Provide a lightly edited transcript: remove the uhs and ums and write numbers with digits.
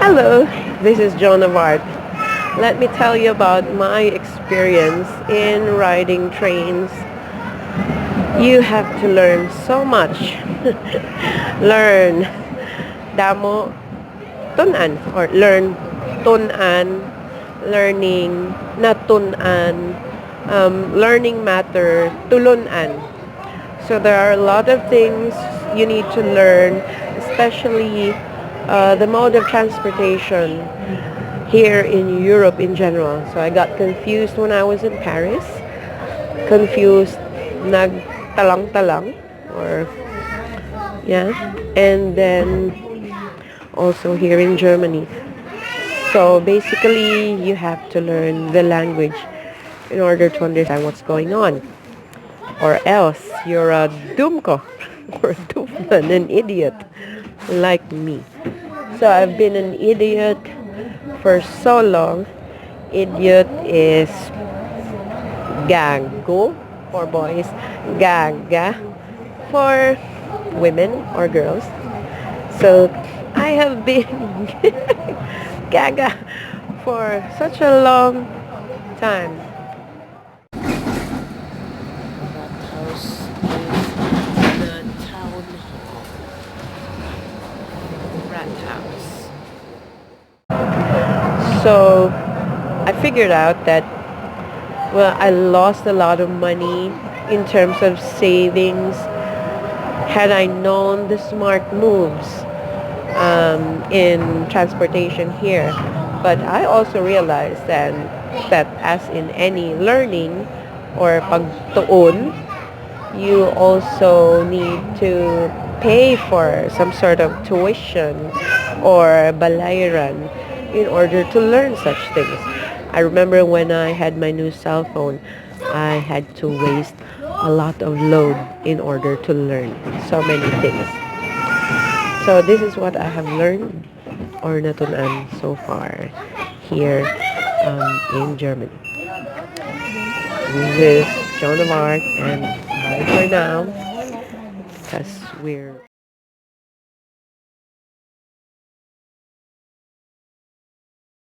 Hello, this is Joan of Arc. Let me tell you about my experience in riding trains. You have to learn so much. Learn damo tunan or learn tunan, learning natunan, learning matter tulunan. So there are a lot of things you need to learn, especially the mode of transportation here in Europe in general. So I got confused when I was in Paris. Confused, nagtalang-talang, or yeah, and then also here in Germany. So basically, you have to learn the language in order to understand what's going on, or else you're a dumko or a doofman, an idiot like me. So I've been an idiot for so long. Idiot is gago for boys, gaga for women or girls. So I have been gaga for such a long time. That house is the town hall, rat house. So I figured out that, well, I lost a lot of money in terms of savings had I known the smart moves in transportation here. But I also realized that as in any learning or pagtuon, you also need to pay for some sort of tuition or balayran in order to learn such things. I remember when I had my new cell phone, I had to waste a lot of load in order to learn so many things. So this is what I have learned or natunan so far here in Germany. This is Joan of Arc, and bye for now because we're